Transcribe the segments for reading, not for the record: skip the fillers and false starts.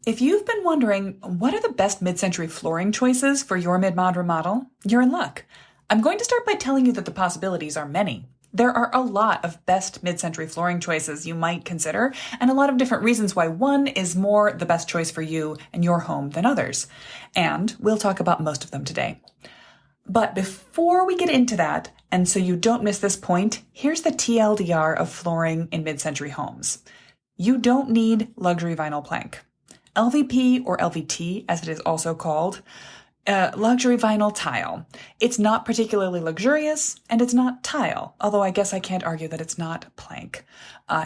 If you've been wondering what are the best mid-century flooring choices for your mid-mod remodel, you're in luck. I'm going to start by telling you that the possibilities are many. There are a lot of best mid-century flooring choices you might consider, and a lot of different reasons why one is more the best choice for you and your home than others. And we'll talk about most of them today. But before we get into that, and so you don't miss this point, here's the TLDR of flooring in mid-century homes. You don't need luxury vinyl plank. LVP, or LVT as it is also called, luxury vinyl tile. It's not particularly luxurious, and it's not tile, although I guess I can't argue that it's not plank.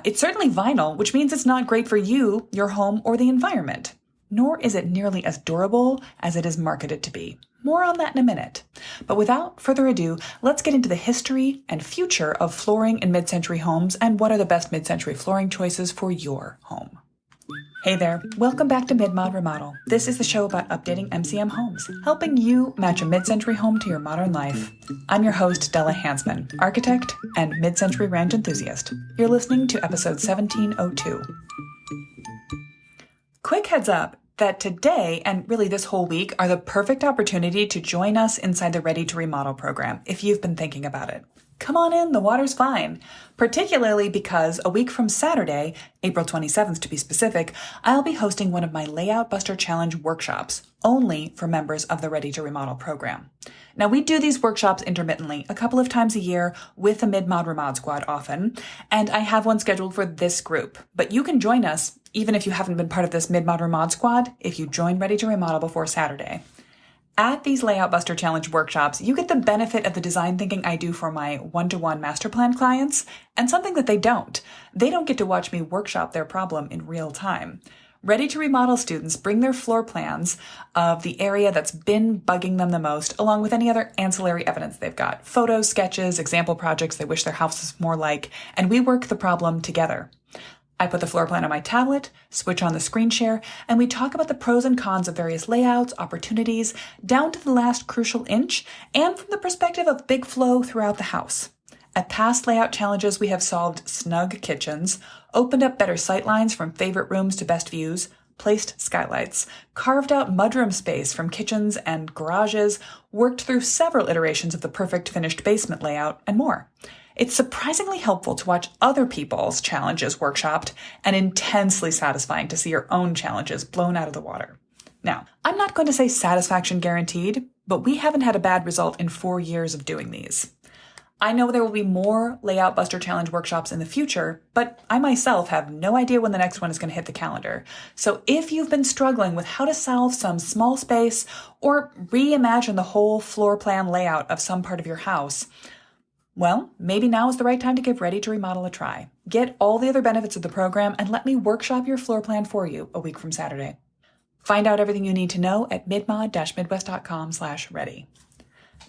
It's certainly vinyl, which means it's not great for you, your home, or the environment. Nor is it nearly as durable as it is marketed to be. More on that in a minute. But without further ado, let's get into the history and future of flooring in mid-century homes and what are the best mid-century flooring choices for your home. Hey there, welcome back to Mid-Mod Remodel. This is the show about updating MCM homes, helping you match a mid-century home to your modern life. I'm your host, Della Hansman, architect and mid-century ranch enthusiast. You're listening to episode 1702. Quick heads up that today, and really this whole week, are the perfect opportunity to join us inside the Ready to Remodel program, if you've been thinking about it. Come on in, the water's fine. Particularly because a week from Saturday, April 27th to be specific, I'll be hosting one of my Layout Buster Challenge workshops, only for members of the Ready to Remodel program. Now, we do these workshops intermittently, a couple of times a year with the Mid-Mod Remod Squad often, and I have one scheduled for this group. But you can join us, even if you haven't been part of this Mid-Mod Remod Squad, if you join Ready to Remodel before Saturday. At these Layout Buster Challenge workshops, you get the benefit of the design thinking I do for my one-to-one master plan clients, and something that they don't. They don't get to watch me workshop their problem in real time. Ready to Remodel students bring their floor plans of the area that's been bugging them the most, along with any other ancillary evidence they've got. Photos, sketches, example projects they wish their house was more like, and we work the problem together. I put the floor plan on my tablet, switch on the screen share, and we talk about the pros and cons of various layouts, opportunities, down to the last crucial inch, and from the perspective of big flow throughout the house. At past layout challenges, we have solved snug kitchens, opened up better sightlines from favorite rooms to best views, placed skylights, carved out mudroom space from kitchens and garages, worked through several iterations of the perfect finished basement layout, and more. It's surprisingly helpful to watch other people's challenges workshopped and intensely satisfying to see your own challenges blown out of the water. Now, I'm not going to say satisfaction guaranteed, but we haven't had a bad result in 4 years of doing these. I know there will be more Layout Buster Challenge workshops in the future, but I myself have no idea when the next one is going to hit the calendar. So if you've been struggling with how to solve some small space or reimagine the whole floor plan layout of some part of your house, well, maybe now is the right time to give Ready to Remodel a try. Get all the other benefits of the program and let me workshop your floor plan for you a week from Saturday. Find out everything you need to know at midmod-midwest.com/ready.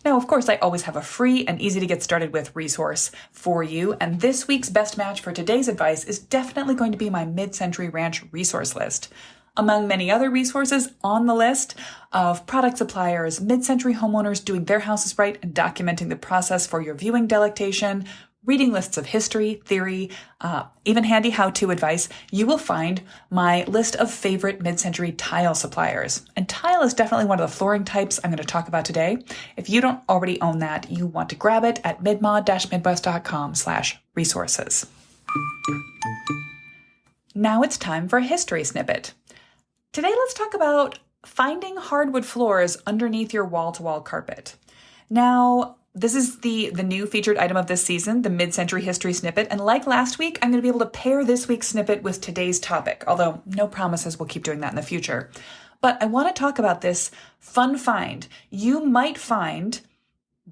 Now, of course, I always have a free and easy to get started with resource for you, and this week's best match for today's advice is definitely going to be my Mid-Century Ranch resource list. Among many other resources on the list of product suppliers, mid-century homeowners doing their houses right and documenting the process for your viewing delectation, reading lists of history, theory, even handy how-to advice, you will find my list of favorite mid-century tile suppliers. And tile is definitely one of the flooring types I'm going to talk about today. If you don't already own that, you want to grab it at midmod-midwest.com/resources. Now it's time for a history snippet. Today, let's talk about finding hardwood floors underneath your wall-to-wall carpet. Now, this is the new featured item of this season, the mid-century history snippet, and like last week, I'm going to be able to pair this week's snippet with today's topic, although no promises we'll keep doing that in the future. But I want to talk about this fun find. You might find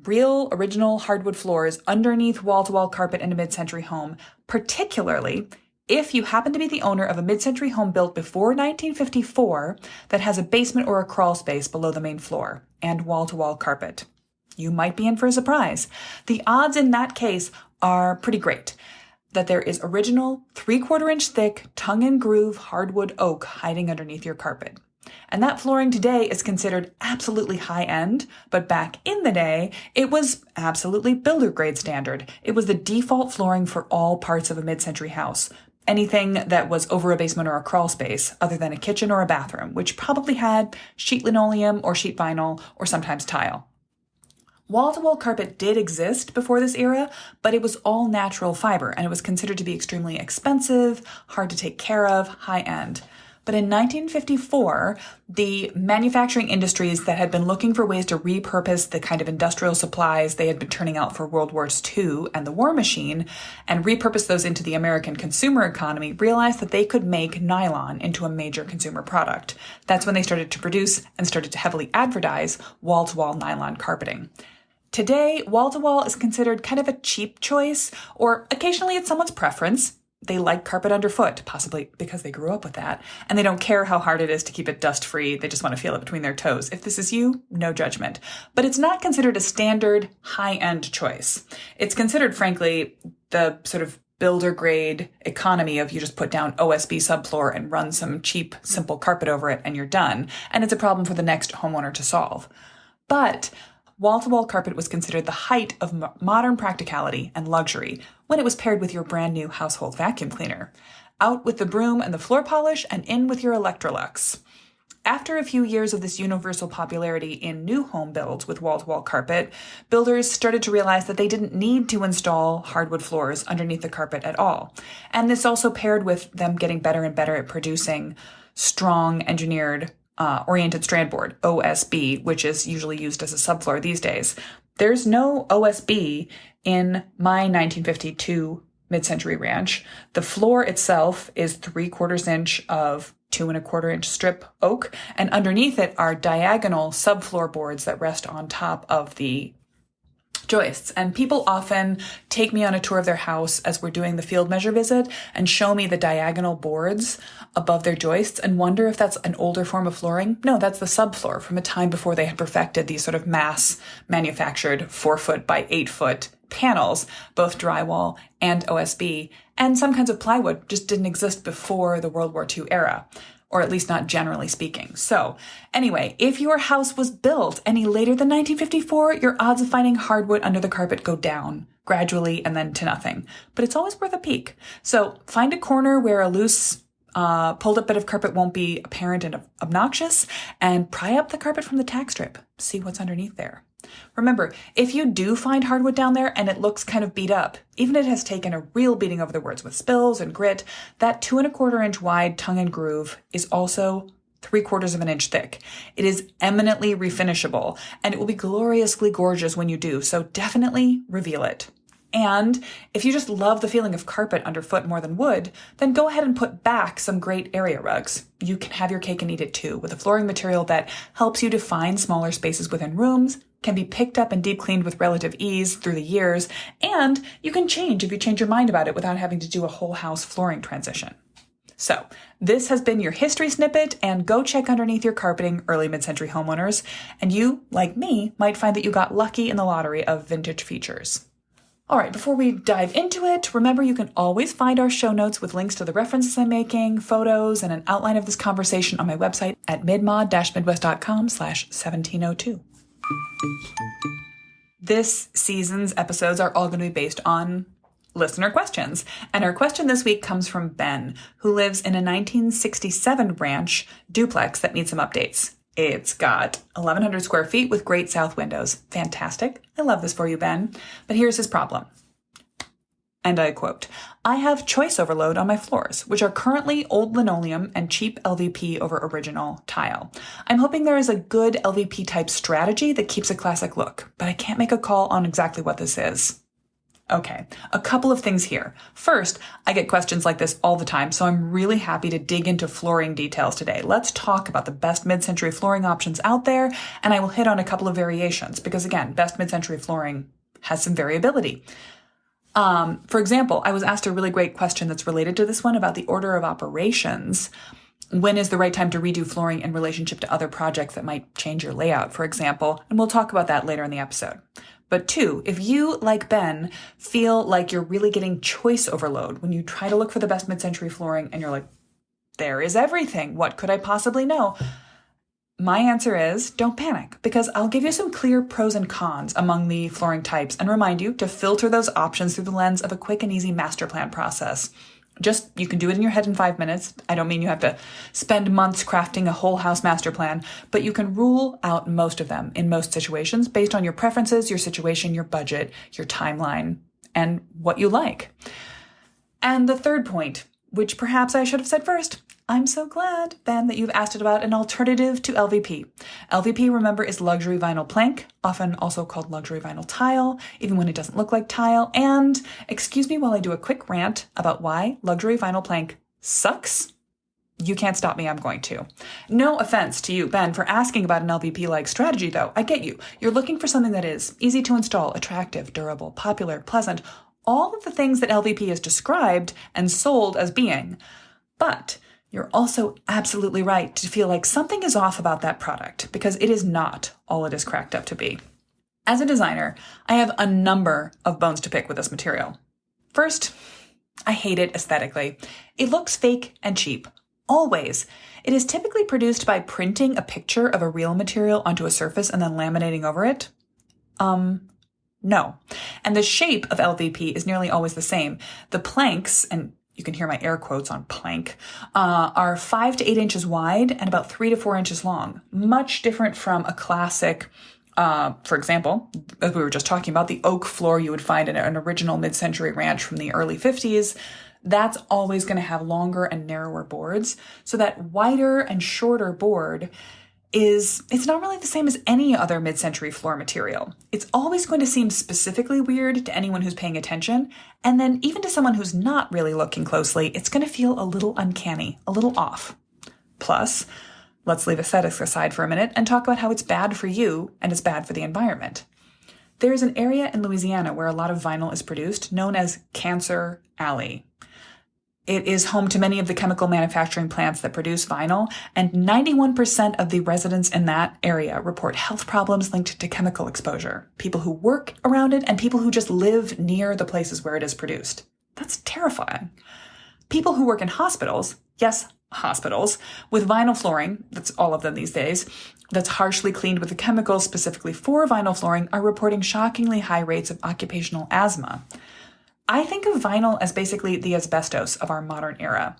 real, original hardwood floors underneath wall-to-wall carpet in a mid-century home, particularly if you happen to be the owner of a mid-century home built before 1954 that has a basement or a crawl space below the main floor and wall-to-wall carpet. You might be in for a surprise. The odds in that case are pretty great that there is original 3/4 inch thick tongue and groove hardwood oak hiding underneath your carpet. And that flooring today is considered absolutely high end, but back in the day, it was absolutely builder grade standard. It was the default flooring for all parts of a mid-century house. anything that was over a basement or a crawl space other than a kitchen or a bathroom, which probably had sheet linoleum or sheet vinyl or sometimes tile. Wall-to-wall carpet did exist before this era, but it was all natural fiber, and it was considered to be extremely expensive, hard to take care of, high-end. But in 1954, the manufacturing industries that had been looking for ways to repurpose the kind of industrial supplies they had been turning out for World Wars II and the war machine and repurpose those into the American consumer economy realized that they could make nylon into a major consumer product. That's when they started to produce and started to heavily advertise wall-to-wall nylon carpeting. Today, wall-to-wall is considered kind of a cheap choice, or occasionally it's someone's preference. They like carpet underfoot, possibly because they grew up with that, and they don't care how hard it is to keep it dust-free. They just want to feel it between their toes. If this is you, no judgment. But it's not considered a standard high-end choice. It's considered, frankly, the sort of builder-grade economy of you just put down OSB subfloor and run some cheap, simple carpet over it and you're done. And it's a problem for the next homeowner to solve. But wall-to-wall carpet was considered the height of modern practicality and luxury when it was paired with your brand new household vacuum cleaner. Out with the broom and the floor polish and in with your Electrolux. After a few years of this universal popularity in new home builds with wall-to-wall carpet, builders started to realize that they didn't need to install hardwood floors underneath the carpet at all. And this also paired with them getting better and better at producing strong, engineered oriented strand board, OSB, which is usually used as a subfloor these days. There's no OSB in my 1952 mid-century ranch. The floor itself is 3/4 inch of 2¼ inch strip oak, and underneath it are diagonal subfloor boards that rest on top of the joists. And people often take me on a tour of their house as we're doing the field measure visit and show me the diagonal boards above their joists and wonder if that's an older form of flooring. No, that's the subfloor from a time before they had perfected these sort of mass manufactured 4-foot by 8-foot panels, both drywall and OSB, and some kinds of plywood just didn't exist before the World War II era, or at least not generally speaking. So anyway, if your house was built any later than 1954, your odds of finding hardwood under the carpet go down gradually and then to nothing. But it's always worth a peek. So find a corner where a loose pulled up bit of carpet won't be apparent and obnoxious, and pry up the carpet from the tack strip. See what's underneath there. Remember, if you do find hardwood down there and it looks kind of beat up, even if it has taken a real beating over the words with spills and grit, that 2¼ inch wide tongue and groove is also 3/4 of an inch thick. It is eminently refinishable, and it will be gloriously gorgeous when you do, so definitely reveal it. And if you just love the feeling of carpet underfoot more than wood, then go ahead and put back some great area rugs. You can have your cake and eat it too, with a flooring material that helps you define smaller spaces within rooms, can be picked up and deep cleaned with relative ease through the years, and you can change if you change your mind about it without having to do a whole house flooring transition. So, this has been your history snippet, and go check underneath your carpeting, early mid-century homeowners, and you, like me, might find that you got lucky in the lottery of vintage features. All right, before we dive into it, remember you can always find our show notes with links to the references I'm making, photos, and an outline of this conversation on my website at midmod-midwest.com/1702. This season's episodes are all going to be based on listener questions. And our question this week comes from Ben, who lives in a 1967 ranch duplex that needs some updates. It's got 1,100 square feet with great south windows. Fantastic. I love this for you, Ben. But here's his problem. And I quote, "I have choice overload on my floors, which are currently old linoleum and cheap LVP over original tile. I'm hoping there is a good LVP type strategy that keeps a classic look, but I can't make a call on exactly what this is." Okay, a couple of things here. First, I get questions like this all the time, so I'm really happy to dig into flooring details today. Let's talk about the best mid-century flooring options out there, and I will hit on a couple of variations, because again, best mid-century flooring has some variability. For example, I was asked a really great question that's related to this one about the order of operations. When is the right time to redo flooring in relationship to other projects that might change your layout, for example? And we'll talk about that later in the episode. But two, if you, like Ben, feel like you're really getting choice overload when you try to look for the best mid-century flooring and you're like, there is everything, what could I possibly know? My answer is don't panic, because I'll give you some clear pros and cons among the flooring types and remind you to filter those options through the lens of a quick and easy master plan process. You can do it in your head in 5 minutes. I don't mean you have to spend months crafting a whole house master plan, but you can rule out most of them in most situations based on your preferences, your situation, your budget, your timeline, and what you like. And the third point, which perhaps I should have said first, I'm so glad, Ben, that you've asked it about an alternative to LVP. LVP, remember, is luxury vinyl plank, often also called luxury vinyl tile, even when it doesn't look like tile. And excuse me while I do a quick rant about why luxury vinyl plank sucks. You can't stop me, I'm going to. No offense to you, Ben, for asking about an LVP-like strategy, though. I get you. You're looking for something that is easy to install, attractive, durable, popular, pleasant, all of the things that LVP is described and sold as being. But you're also absolutely right to feel like something is off about that product because it is not all it is cracked up to be. As a designer, I have a number of bones to pick with this material. First, I hate it aesthetically. It looks fake and cheap. Always. It is typically produced by printing a picture of a real material onto a surface and then laminating over it. No. And the shape of LVP is nearly always the same. The planks, and you can hear my air quotes on plank, are 5 to 8 inches wide and about 3 to 4 inches long. Much different from a classic, for example, as we were just talking about, the oak floor you would find in an original mid-century ranch from the early 50s. That's always going to have longer and narrower boards. So that wider and shorter board it's not really the same as any other mid-century floor material. It's always going to seem specifically weird to anyone who's paying attention, and then even to someone who's not really looking closely, it's going to feel a little uncanny, a little off. Plus, let's leave aesthetics aside for a minute and talk about how it's bad for you and it's bad for the environment. There's an area in Louisiana where a lot of vinyl is produced known as Cancer Alley. It is home to many of the chemical manufacturing plants that produce vinyl, and 91% of the residents in that area report health problems linked to chemical exposure. People who work around it and people who just live near the places where it is produced. That's terrifying. People who work in hospitals, yes, hospitals, with vinyl flooring, that's all of them these days, that's harshly cleaned with the chemicals specifically for vinyl flooring, are reporting shockingly high rates of occupational asthma. I think of vinyl as basically the asbestos of our modern era.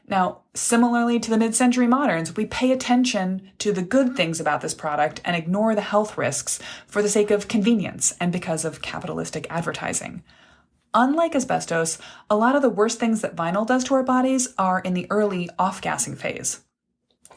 Now, similarly to the mid-century moderns, we pay attention to the good things about this product and ignore the health risks for the sake of convenience and because of capitalistic advertising. Unlike asbestos, a lot of the worst things that vinyl does to our bodies are in the early off-gassing phase,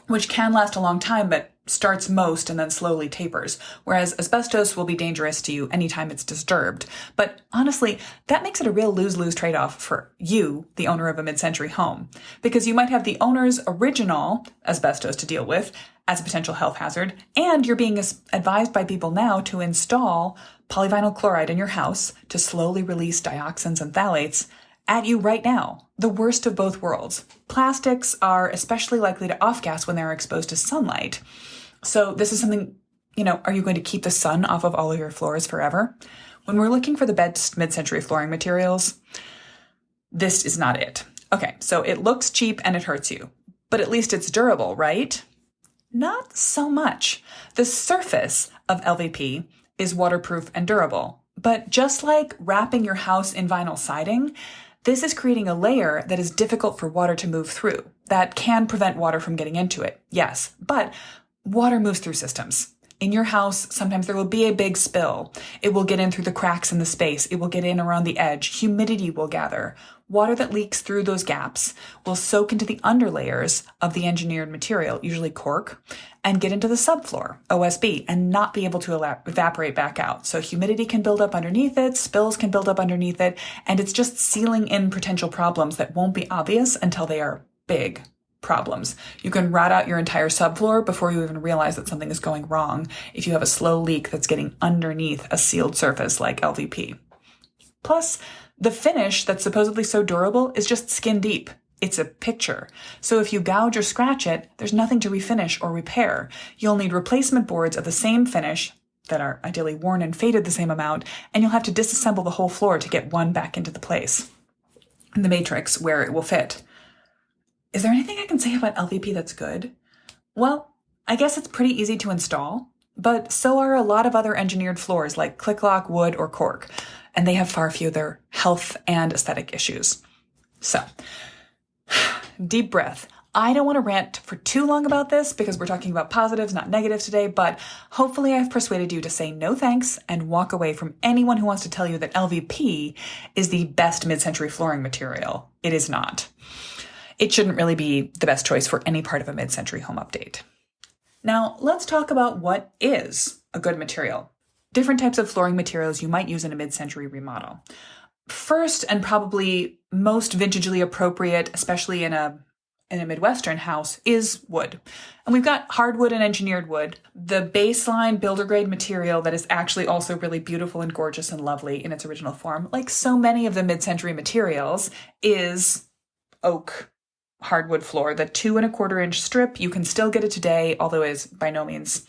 which can last a long time but starts most and then slowly tapers, whereas asbestos will be dangerous to you anytime it's disturbed. But honestly, that makes it a real lose-lose trade-off for you, the owner of a mid-century home, because you might have the owner's original asbestos to deal with as a potential health hazard, and you're being advised by people now to install polyvinyl chloride in your house to slowly release dioxins and phthalates at you right now. The worst of both worlds. Plastics are especially likely to off-gas when they're exposed to sunlight. So this is something, are you going to keep the sun off of all of your floors forever? When we're looking for the best mid-century flooring materials, this is not it. Okay, so it looks cheap and it hurts you, but at least it's durable, right? Not so much. The surface of LVP is waterproof and durable, but just like wrapping your house in vinyl siding, this is creating a layer that is difficult for water to move through, that can prevent water from getting into it, yes, but water moves through systems. In your house, sometimes there will be a big spill. It will get in through the cracks in the space. It will get in around the edge. Humidity will gather. Water that leaks through those gaps will soak into the underlayers of the engineered material, usually cork, and get into the subfloor, OSB, and not be able to evaporate back out. So humidity can build up underneath it, spills can build up underneath it, and it's just sealing in potential problems that won't be obvious until they are big problems. You can rat out your entire subfloor before you even realize that something is going wrong if you have a slow leak that's getting underneath a sealed surface like LVP. Plus, the finish that's supposedly so durable is just skin deep. It's a picture. So if you gouge or scratch it, there's nothing to refinish or repair. You'll need replacement boards of the same finish that are ideally worn and faded the same amount, and you'll have to disassemble the whole floor to get one back into the place in the matrix where it will fit. Is there anything I can say about LVP that's good? Well, I guess it's pretty easy to install, but so are a lot of other engineered floors like click-lock, wood, or cork, and they have far fewer health and aesthetic issues. So, Deep breath. I don't want to rant for too long about this because we're talking about positives, not negatives today, but hopefully I've persuaded you to say no thanks and walk away from anyone who wants to tell you that LVP is the best mid-century flooring material. It is not. It shouldn't really be the best choice for any part of a mid-century home update. Now, let's talk about what is a good material. Different types of flooring materials you might use in a mid-century remodel. First, and probably most vintagely appropriate, especially in a Midwestern house, is wood. And we've got hardwood and engineered wood, the baseline builder grade material that is actually also really beautiful and gorgeous and lovely in its original form. Like so many of the mid-century materials is oak hardwood floor. The 2 1/4 inch strip, you can still get it today, although is by no means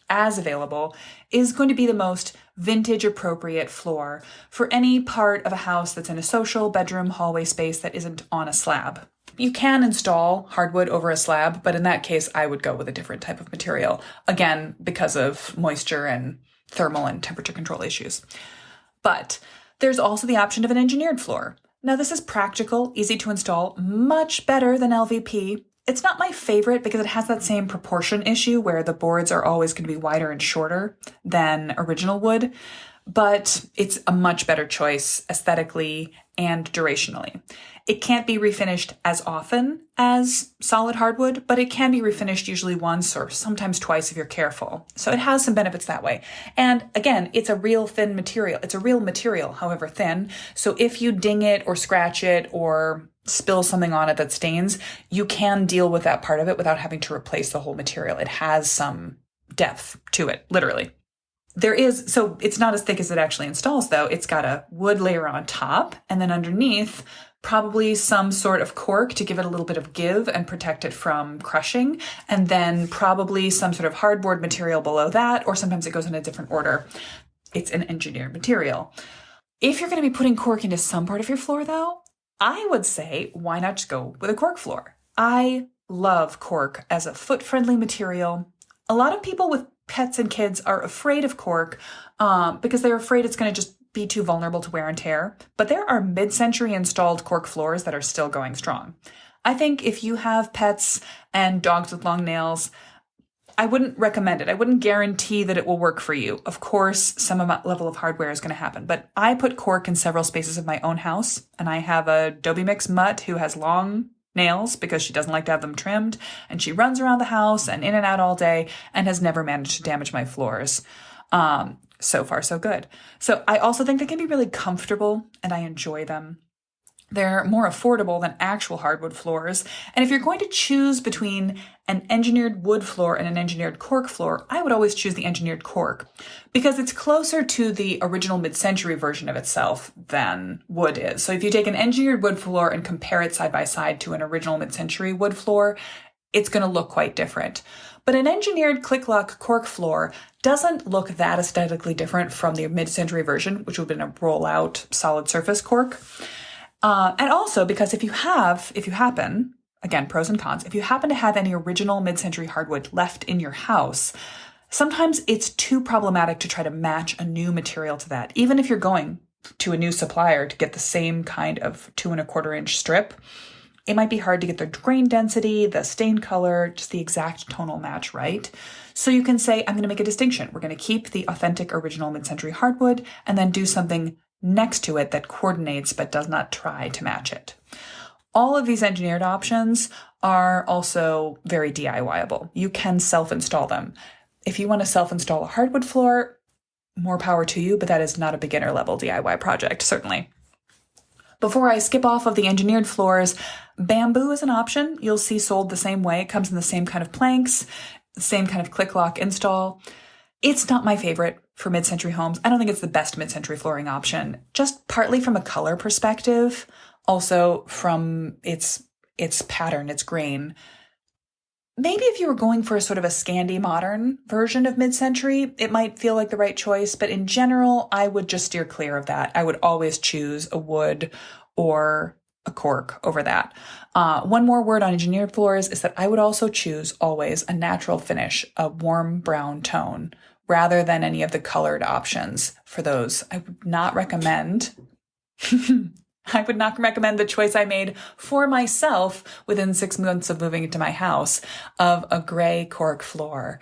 as available, is going to be the most vintage appropriate floor for any part of a house that's in a social bedroom hallway space that isn't on a slab. You can install hardwood over a slab, but in that case, I would go with a different type of material. Again, because of moisture and thermal and temperature control issues. But there's also the option of an engineered floor. Now, this is practical, easy to install, much better than LVP. It's not my favorite because it has that same proportion issue where the boards are always going to be wider and shorter than original wood, but it's a much better choice aesthetically and durationally. It can't be refinished as often as solid hardwood, but it can be refinished usually once or sometimes twice if you're careful. So it has some benefits that way. And again, it's a real thin material. It's a real material, however thin. So if you ding it or scratch it or spill something on it that stains, you can deal with that part of it without having to replace the whole material. It has some depth to it, literally. So it's not as thick as it actually installs though. It's got a wood layer on top and then underneath probably some sort of cork to give it a little bit of give and protect it from crushing. And then probably some sort of hardboard material below that, or sometimes it goes in a different order. It's an engineered material. If you're going to be putting cork into some part of your floor though, I would say, why not just go with a cork floor? I love cork as a foot-friendly material. A lot of people with pets and kids are afraid of cork because they're afraid it's going to just be too vulnerable to wear and tear. But there are mid-century installed cork floors that are still going strong. I think if you have pets and dogs with long nails, I wouldn't recommend it. I wouldn't guarantee that it will work for you. Of course, some level of hardware is going to happen, but I put cork in several spaces of my own house, and I have a Adobe Mix mutt who has long nails because she doesn't like to have them trimmed, and she runs around the house and in and out all day and has never managed to damage my floors. So far, so good. So I also think they can be really comfortable, and I enjoy them. They're more affordable than actual hardwood floors. And if you're going to choose between an engineered wood floor and an engineered cork floor, I would always choose the engineered cork because it's closer to the original mid-century version of itself than wood is. So if you take an engineered wood floor and compare it side by side to an original mid-century wood floor, it's going to look quite different. But an engineered click-lock cork floor doesn't look that aesthetically different from the mid-century version, which would have been a roll-out solid surface cork. And also because if you happen, again, pros and cons, if you happen to have any original mid-century hardwood left in your house, sometimes it's too problematic to try to match a new material to that. Even if you're going to a new supplier to get the same kind of 2 1/4 inch strip, it might be hard to get the grain density, the stain color, just the exact tonal match right. So you can say, I'm going to make a distinction. We're going to keep the authentic original mid-century hardwood and then do something next to it that coordinates but does not try to match it. All of these engineered options are also very DIY-able. You can self-install them. If you want to self-install a hardwood floor, more power to you, but that is not a beginner level DIY project, certainly. Before I skip off of the engineered floors, bamboo is an option. You'll see sold the same way. It comes in the same kind of planks, the same kind of click-lock install. It's not my favorite for mid-century homes. I don't think it's the best mid-century flooring option, just partly from a color perspective, also from its pattern, its grain. Maybe if you were going for a sort of a Scandi modern version of mid-century, it might feel like the right choice, but in general, I would just steer clear of that. I would always choose a wood or a cork over that. One more word on engineered floors is that I would also choose always a natural finish, a warm brown tone, rather than any of the colored options for those. I would not recommend I would not recommend the choice I made for myself within 6 months of moving into my house of a gray cork floor.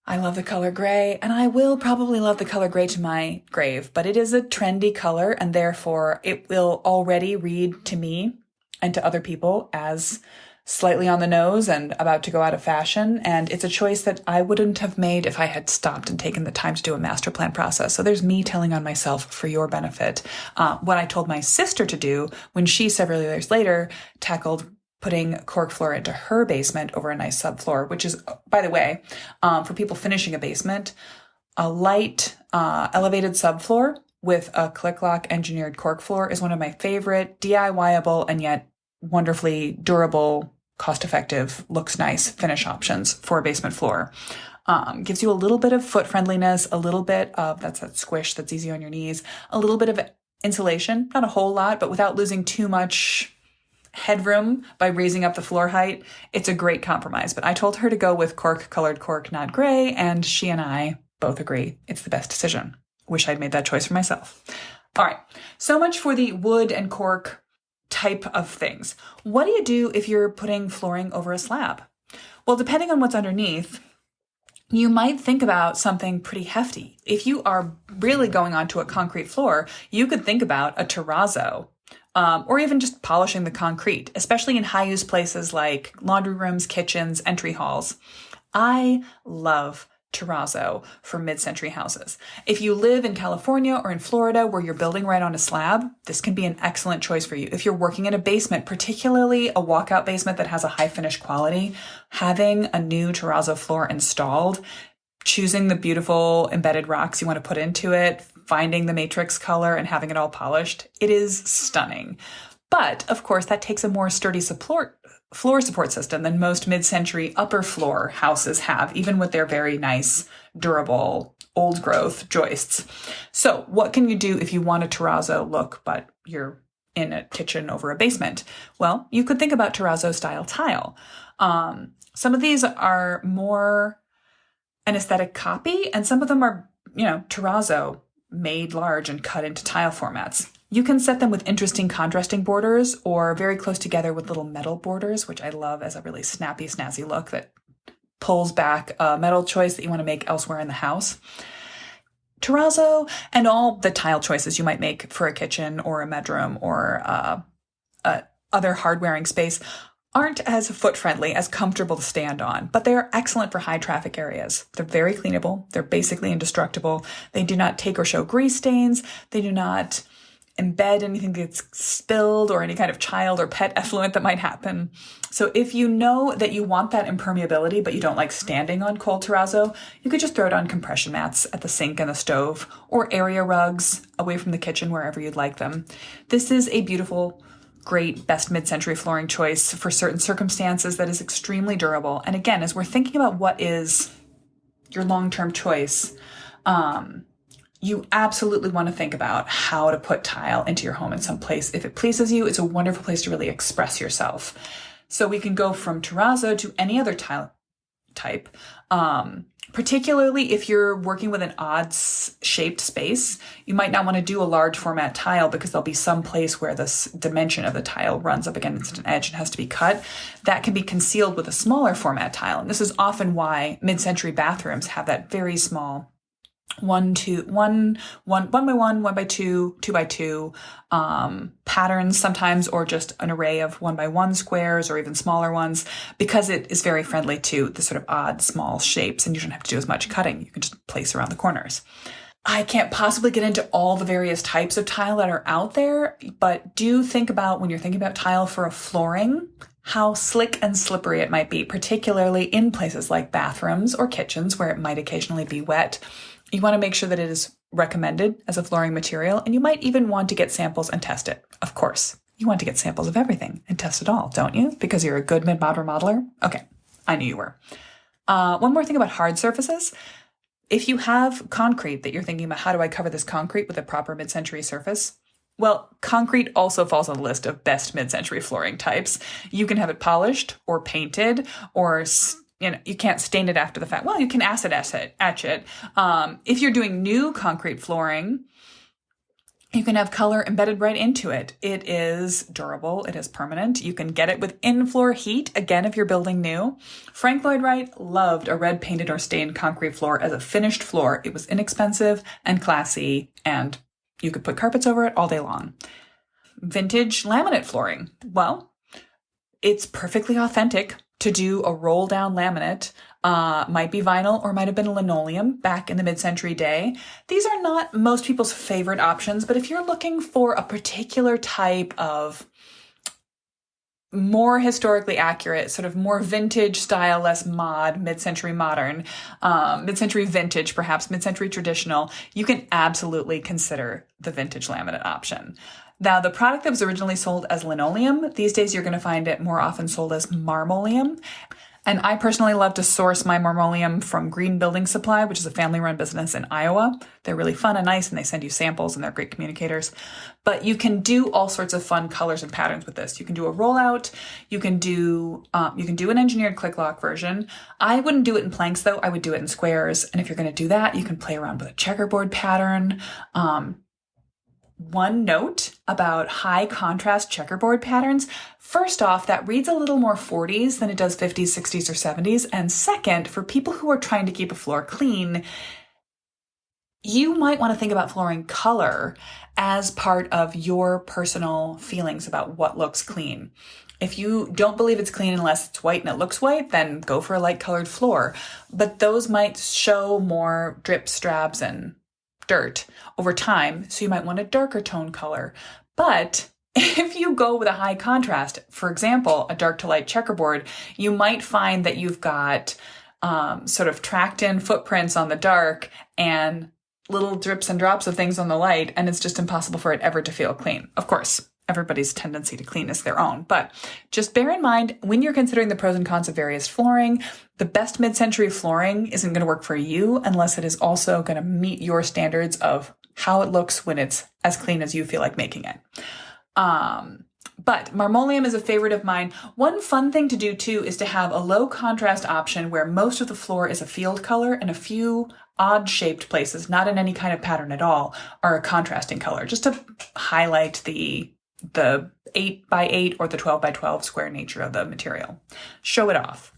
I love the color gray, and I will probably love the color gray to my grave, but it is a trendy color, and therefore it will already read to me and to other people as slightly on the nose and about to go out of fashion. And it's a choice that I wouldn't have made if I had stopped and taken the time to do a master plan process. So there's me telling on myself for your benefit. What I told my sister to do when she several years later tackled putting cork floor into her basement over a nice subfloor, which is, by the way, for people finishing a basement, a light elevated subfloor with a click lock engineered cork floor is one of my favorite DIY-able and yet wonderfully durable, cost-effective, looks nice finish options for a basement floor. Gives you a little bit of foot friendliness, a little bit of that squish that's easy on your knees, a little bit of insulation, not a whole lot, but without losing too much headroom by raising up the floor height. It's a great compromise. But I told her to go with colored cork, not gray, and she and I both agree it's the best decision. Wish I'd made that choice for myself. All right, so much for the wood and cork type of things. What do you do if you're putting flooring over a slab? Well, depending on what's underneath, you might think about something pretty hefty. If you are really going onto a concrete floor, you could think about a terrazzo, or even just polishing the concrete, especially in high-use places like laundry rooms, kitchens, entry halls. I love terrazzo for mid-century houses. If you live in California or in Florida where you're building right on a slab, this can be an excellent choice for you. If you're working in a basement, particularly a walkout basement that has a high finish quality, having a new terrazzo floor installed, choosing the beautiful embedded rocks you want to put into it, finding the matrix color and having it all polished, it is stunning. But of course, that takes a more sturdy floor support system than most mid-century upper floor houses have, even with their very nice, durable, old growth joists. So what can you do if you want a terrazzo look, but you're in a kitchen over a basement? Well, you could think about terrazzo style tile. Some of these are more an aesthetic copy, and some of them are, terrazzo made large and cut into tile formats. You can set them with interesting contrasting borders or very close together with little metal borders, which I love as a really snappy, snazzy look that pulls back a metal choice that you want to make elsewhere in the house. Terrazzo and all the tile choices you might make for a kitchen or a bedroom or other hard-wearing space aren't as foot-friendly, as comfortable to stand on, but they are excellent for high-traffic areas. They're very cleanable. They're basically indestructible. They do not take or show grease stains. They do not embed anything that gets spilled or any kind of child or pet effluent that might happen. So if you know that you want that impermeability, but you don't like standing on cold terrazzo, you could just throw it on compression mats at the sink and the stove, or area rugs away from the kitchen, wherever you'd like them. This is a beautiful, great, best mid-century flooring choice for certain circumstances that is extremely durable. And again, as we're thinking about what is your long-term choice, you absolutely want to think about how to put tile into your home in some place. If it pleases you, it's a wonderful place to really express yourself. So we can go from terrazzo to any other tile type, particularly if you're working with an odd shaped space. You might not want to do a large format tile because there'll be some place where this dimension of the tile runs up against an edge and has to be cut. That can be concealed with a smaller format tile. And this is often why mid-century bathrooms have that very small 1x1, 2x2 patterns sometimes, or just an array of 1x1 squares or even smaller ones, because it is very friendly to the sort of odd small shapes and you don't have to do as much cutting. You can just place around the corners. I can't possibly get into all the various types of tile that are out there, but do think about, when you're thinking about tile for a flooring, how slick and slippery it might be, particularly in places like bathrooms or kitchens where it might occasionally be wet. You want to make sure that it is recommended as a flooring material, and you might even want to get samples and test it. Of course, you want to get samples of everything and test it all, don't you? Because you're a good mid-mod remodeler? Okay, I knew you were. One more thing about hard surfaces. If you have concrete that you're thinking about, how do I cover this concrete with a proper mid-century surface? Well, concrete also falls on the list of best mid-century flooring types. You can have it polished or painted, or you can't stain it after the fact. Well, you can acid etch it. If you're doing new concrete flooring, You can have color embedded right into it. It is durable. It is permanent. You can get it with in-floor heat, again, if you're building new. Frank Lloyd Wright loved a red painted or stained concrete floor as a finished floor. It was inexpensive and classy, and you could put carpets over it all day long. Vintage laminate flooring. Well, it's perfectly authentic to do a roll down laminate. Might be vinyl or might have been linoleum back in the mid-century day. These are not most people's favorite options, but if you're looking for a particular type of more historically accurate, sort of more vintage style, less mod, mid-century modern, mid-century vintage, perhaps mid-century traditional, you can absolutely consider the vintage laminate option. Now, the product that was originally sold as linoleum, these days you're going to find it more often sold as marmoleum. And I personally love to source my marmoleum from Green Building Supply, which is a family-run business in Iowa. They're really fun and nice, and they send you samples, and they're great communicators. But you can do all sorts of fun colors and patterns with this. You can do a rollout. You can do an engineered click lock version. I wouldn't do it in planks, though. I would do it in squares. And if you're going to do that, you can play around with a checkerboard pattern. One note about high contrast checkerboard patterns. First off, that reads a little more 40s than it does 50s, 60s, or 70s. And second, for people who are trying to keep a floor clean, you might want to think about flooring color as part of your personal feelings about what looks clean. If you don't believe it's clean unless it's white and it looks white, then go for a light colored floor. But those might show more drips, drabs, and dirt over time, so you might want a darker tone color. But if you go with a high contrast, for example, a dark to light checkerboard, you might find that you've got sort of tracked in footprints on the dark and little drips and drops of things on the light, and it's just impossible for it ever to feel clean. Of course, everybody's tendency to clean is their own, but just bear in mind when you're considering the pros and cons of various flooring, the best mid-century flooring isn't going to work for you unless it is also going to meet your standards of how it looks when it's as clean as you feel like making it. But marmoleum is a favorite of mine. One fun thing to do too is to have a low contrast option where most of the floor is a field color and a few odd shaped places, not in any kind of pattern at all, are a contrasting color, just to highlight the 8x8 or the 12x12 square nature of the material. Show it off.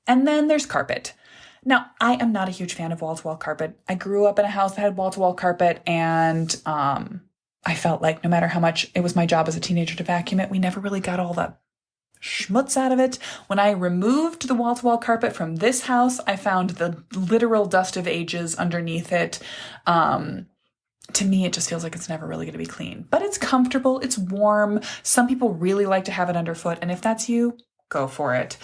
And then there's carpet. Now, I am not a huge fan of wall-to-wall carpet. I grew up in a house that had wall-to-wall carpet, and I felt like no matter how much it was my job as a teenager to vacuum it, we never really got all the schmutz out of it. When I removed the wall-to-wall carpet from this house, I found the literal dust of ages underneath it. To me, it just feels like it's never really going to be clean. But it's comfortable. It's warm. Some people really like to have it underfoot. And if that's you, go for it.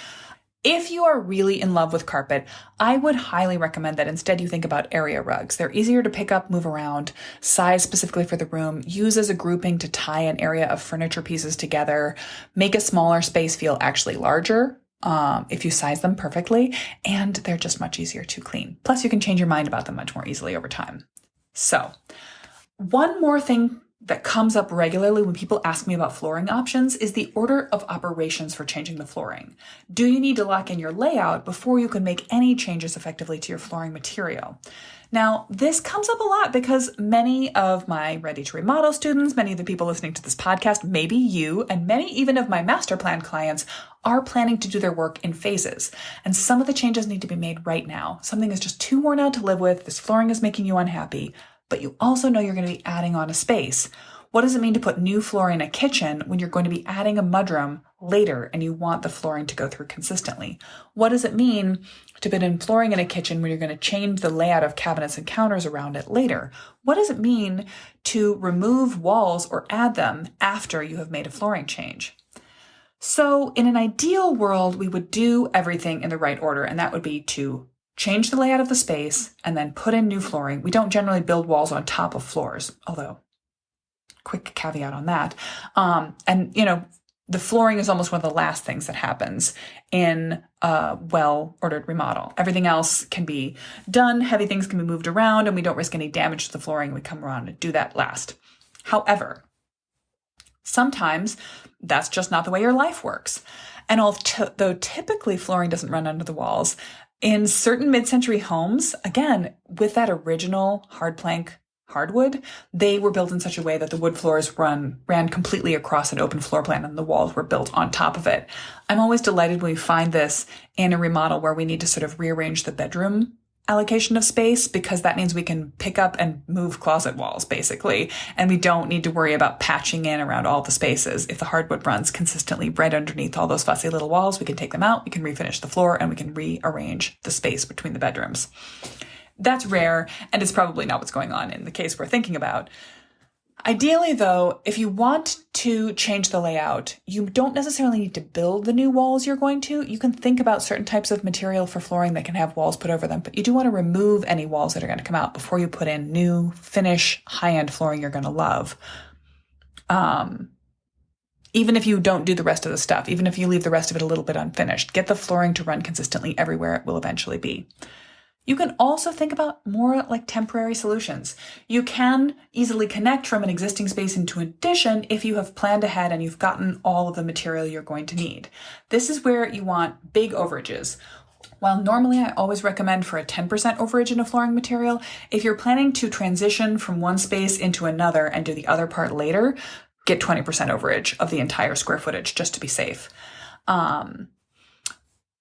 If you are really in love with carpet, I would highly recommend that instead you think about area rugs. They're easier to pick up, move around, size specifically for the room, use as a grouping to tie an area of furniture pieces together, make a smaller space feel actually larger. If you size them perfectly, and they're just much easier to clean. Plus, you can change your mind about them much more easily over time. So, one more thing that comes up regularly when people ask me about flooring options is the order of operations for changing the flooring. Do you need to lock in your layout before you can make any changes effectively to your flooring material? Now, this comes up a lot because many of my Ready to Remodel students, many of the people listening to this podcast, maybe you, and many even of my master plan clients are planning to do their work in phases. And some of the changes need to be made right now. Something is just too worn out to live with. This flooring is making you unhappy. But you also know you're going to be adding on a space. What does it mean to put new flooring in a kitchen when you're going to be adding a mudroom later and you want the flooring to go through consistently? What does it mean to put in flooring in a kitchen when you're going to change the layout of cabinets and counters around it later? What does it mean to remove walls or add them after you have made a flooring change? So in an ideal world, we would do everything in the right order, and that would be to change the layout of the space and then put in new flooring. We don't generally build walls on top of floors, although quick caveat on that. The flooring is almost one of the last things that happens in a well-ordered remodel. Everything else can be done, heavy things can be moved around, and we don't risk any damage to the flooring. We come around and do that last. However, sometimes that's just not the way your life works. And although typically flooring doesn't run under the walls, in certain mid-century homes, again, with that original hard plank hardwood, they were built in such a way that the wood floors ran completely across an open floor plan and the walls were built on top of it. I'm always delighted when we find this in a remodel where we need to sort of rearrange the bedroom allocation of space, because that means we can pick up and move closet walls, basically, and we don't need to worry about patching in around all the spaces. If the hardwood runs consistently right underneath all those fussy little walls, we can take them out, we can refinish the floor, and we can rearrange the space between the bedrooms. That's rare, and it's probably not what's going on in the case we're thinking about. Ideally, though, if you want to change the layout, you don't necessarily need to build the new walls you're going to. You can think about certain types of material for flooring that can have walls put over them, but you do want to remove any walls that are going to come out before you put in new, finish, high-end flooring you're going to love. Even if you don't do the rest of the stuff, even if you leave the rest of it a little bit unfinished, get the flooring to run consistently everywhere it will eventually be. You can also think about more like temporary solutions. You can easily connect from an existing space into an addition if you have planned ahead and you've gotten all of the material you're going to need. This is where you want big overages. While normally I always recommend for a 10% overage in a flooring material, if you're planning to transition from one space into another and do the other part later, get 20% overage of the entire square footage just to be safe.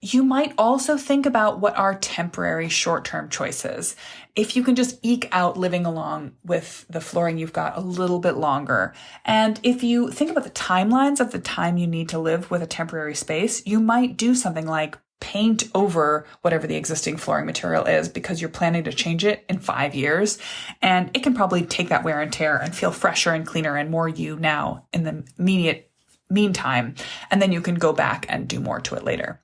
You might also think about what are temporary short-term choices. If you can just eke out living along with the flooring you've got a little bit longer. And if you think about the timelines of the time you need to live with a temporary space, you might do something like paint over whatever the existing flooring material is because you're planning to change it in 5 years. And it can probably take that wear and tear and feel fresher and cleaner and more you now in the immediate meantime. And then you can go back and do more to it later.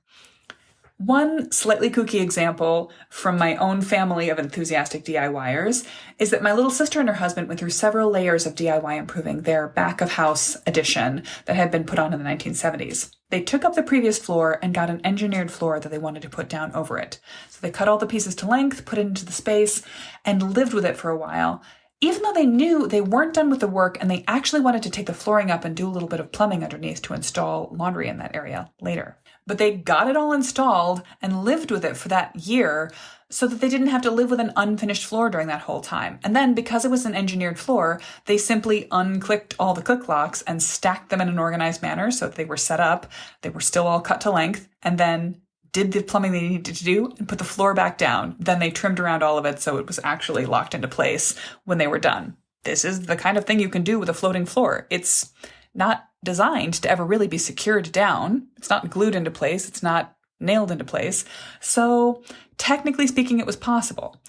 One slightly kooky example from my own family of enthusiastic DIYers is that my little sister and her husband went through several layers of DIY improving their back of house addition that had been put on in the 1970s. They took up the previous floor and got an engineered floor that they wanted to put down over it. So they cut all the pieces to length, put it into the space, and lived with it for a while, even though they knew they weren't done with the work and they actually wanted to take the flooring up and do a little bit of plumbing underneath to install laundry in that area later. But they got it all installed and lived with it for that year so that they didn't have to live with an unfinished floor during that whole time. And then because it was an engineered floor, they simply unclicked all the click locks and stacked them in an organized manner so that they were set up, they were still all cut to length, and then did the plumbing they needed to do and put the floor back down. Then they trimmed around all of it so it was actually locked into place when they were done. This is the kind of thing you can do with a floating floor. It's not designed to ever really be secured down. It's not glued into place. It's not nailed into place. So technically speaking, it was possible.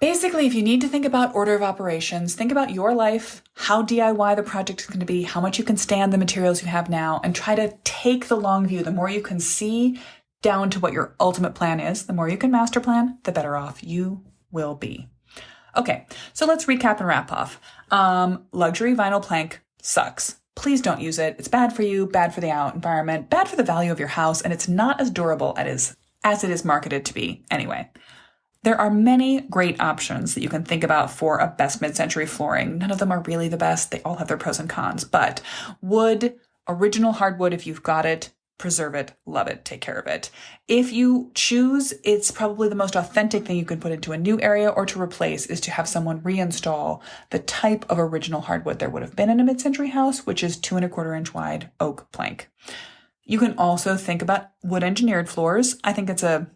Basically, if you need to think about order of operations, think about your life, how DIY the project is going to be, how much you can stand the materials you have now, and try to take the long view. The more you can see down to what your ultimate plan is, the more you can master plan, the better off you will be. Okay, so let's recap and wrap off. Luxury vinyl plank sucks. Please don't use it. It's bad for you, bad for the environment, bad for the value of your house, and it's not as durable as it is marketed to be anyway. There are many great options that you can think about for a best mid-century flooring. None of them are really the best. They all have their pros and cons, but wood, original hardwood, if you've got it, preserve it, love it, take care of it. If you choose, it's probably the most authentic thing you can put into a new area or to replace is to have someone reinstall the type of original hardwood there would have been in a mid-century house, which is 2¼ inch wide oak plank. You can also think about wood engineered floors. I think it's a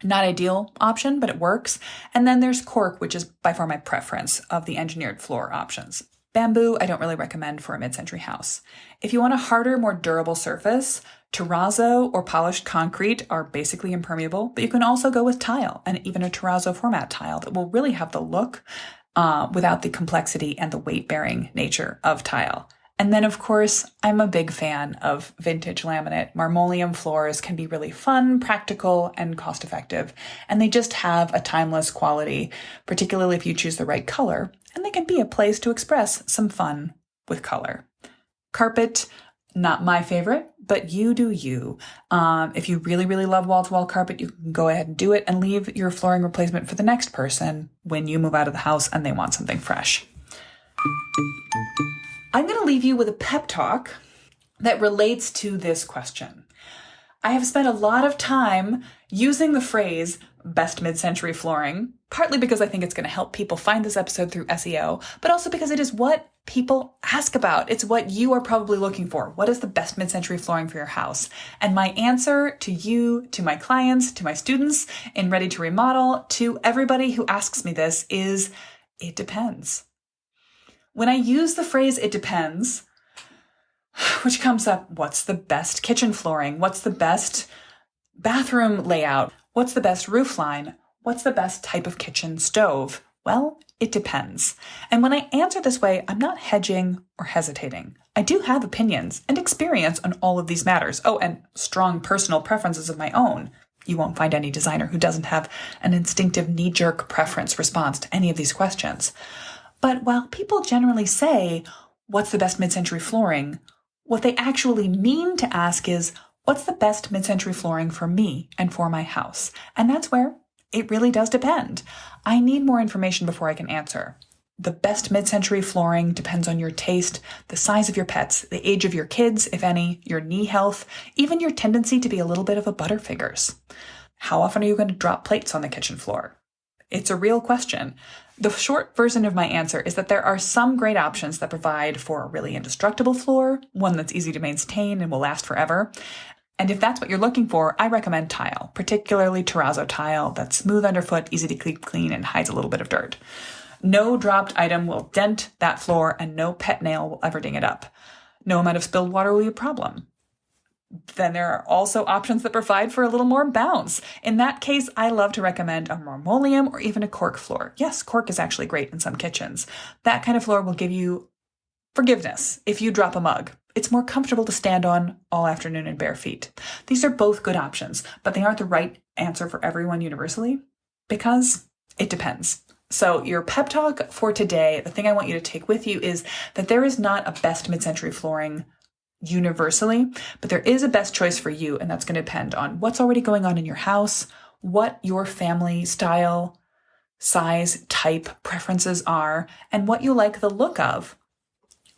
not ideal option, but it works. And then there's cork, which is by far my preference of the engineered floor options. Bamboo, I don't really recommend for a mid-century house. If you want a harder, more durable surface, terrazzo or polished concrete are basically impermeable, but you can also go with tile and even a terrazzo format tile that will really have the look without the complexity and the weight-bearing nature of tile. And then, of course, I'm a big fan of vintage laminate. Marmoleum floors can be really fun, practical, and cost-effective. And they just have a timeless quality, particularly if you choose the right color. And they can be a place to express some fun with color. Carpet, not my favorite, but you do you. If you really, really love wall-to-wall carpet, you can go ahead and do it and leave your flooring replacement for the next person when you move out of the house and they want something fresh. I'm going to leave you with a pep talk that relates to this question. I have spent a lot of time using the phrase best mid-century flooring, partly because I think it's going to help people find this episode through SEO, but also because it is what people ask about. It's what you are probably looking for. What is the best mid-century flooring for your house? And my answer to you, to my clients, to my students in Ready to Remodel, to everybody who asks me this is, it depends. When I use the phrase, it depends, which comes up, what's the best kitchen flooring? What's the best bathroom layout? What's the best roof line? What's the best type of kitchen stove? Well, it depends. And when I answer this way, I'm not hedging or hesitating. I do have opinions and experience on all of these matters. Oh, and strong personal preferences of my own. You won't find any designer who doesn't have an instinctive knee-jerk preference response to any of these questions. But while people generally say, what's the best mid-century flooring? What they actually mean to ask is, what's the best mid-century flooring for me and for my house? And that's where it really does depend. I need more information before I can answer. The best mid-century flooring depends on your taste, the size of your pets, the age of your kids, if any, your knee health, even your tendency to be a little bit of a butterfingers. How often are you going to drop plates on the kitchen floor? It's a real question. The short version of my answer is that there are some great options that provide for a really indestructible floor, one that's easy to maintain and will last forever. And if that's what you're looking for, I recommend tile, particularly terrazzo tile that's smooth underfoot, easy to keep clean, and hides a little bit of dirt. No dropped item will dent that floor, and no pet nail will ever ding it up. No amount of spilled water will be a problem. Then there are also options that provide for a little more bounce. In that case, I love to recommend a marmoleum or even a cork floor. Yes, cork is actually great in some kitchens. That kind of floor will give you forgiveness if you drop a mug. It's more comfortable to stand on all afternoon in bare feet. These are both good options, but they aren't the right answer for everyone universally because it depends. So your pep talk for today, the thing I want you to take with you is that there is not a best mid-century flooring universally, but there is a best choice for you, and that's going to depend on what's already going on in your house, what your family style, size, type, preferences are, and what you like the look of.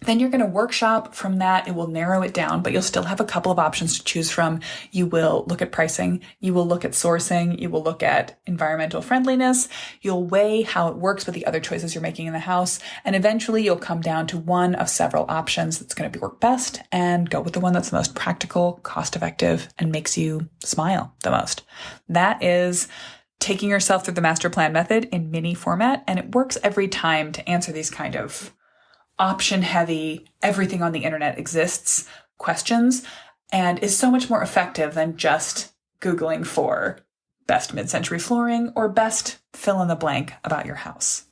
Then you're going to workshop from that. It will narrow it down, but you'll still have a couple of options to choose from. You will look at pricing. You will look at sourcing. You will look at environmental friendliness. You'll weigh how it works with the other choices you're making in the house. And eventually you'll come down to one of several options that's going to work best and go with the one that's the most practical, cost effective, and makes you smile the most. That is taking yourself through the master plan method in mini format. And it works every time to answer these kind of option heavy, everything on the internet exists questions, and is so much more effective than just Googling for best mid-century flooring or best fill in the blank about your house.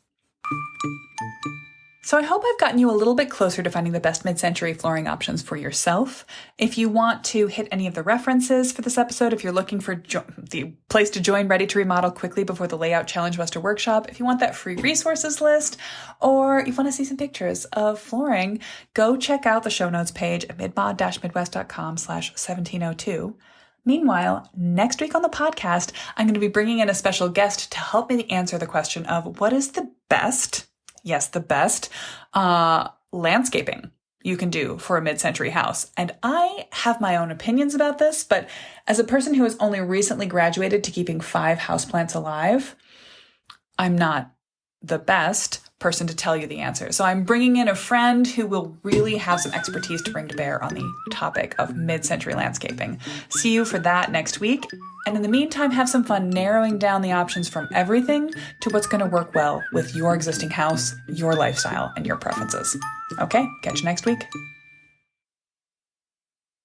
So I hope I've gotten you a little bit closer to finding the best mid-century flooring options for yourself. If you want to hit any of the references for this episode, if you're looking for the place to join Ready to Remodel quickly before the Layout Challenge Buster Workshop, if you want that free resources list, or you want to see some pictures of flooring, go check out the show notes page at midmod-midwest.com/1702. Meanwhile, next week on the podcast, I'm going to be bringing in a special guest to help me answer the question of what is the best, yes, the best, landscaping you can do for a mid-century house. And I have my own opinions about this, but as a person who has only recently graduated to keeping 5 houseplants alive, I'm not the best person to tell you the answer. So I'm bringing in a friend who will really have some expertise to bring to bear on the topic of mid-century landscaping. See you for that next week. And in the meantime, have some fun narrowing down the options from everything to what's going to work well with your existing house, your lifestyle, and your preferences. Okay, catch you next week.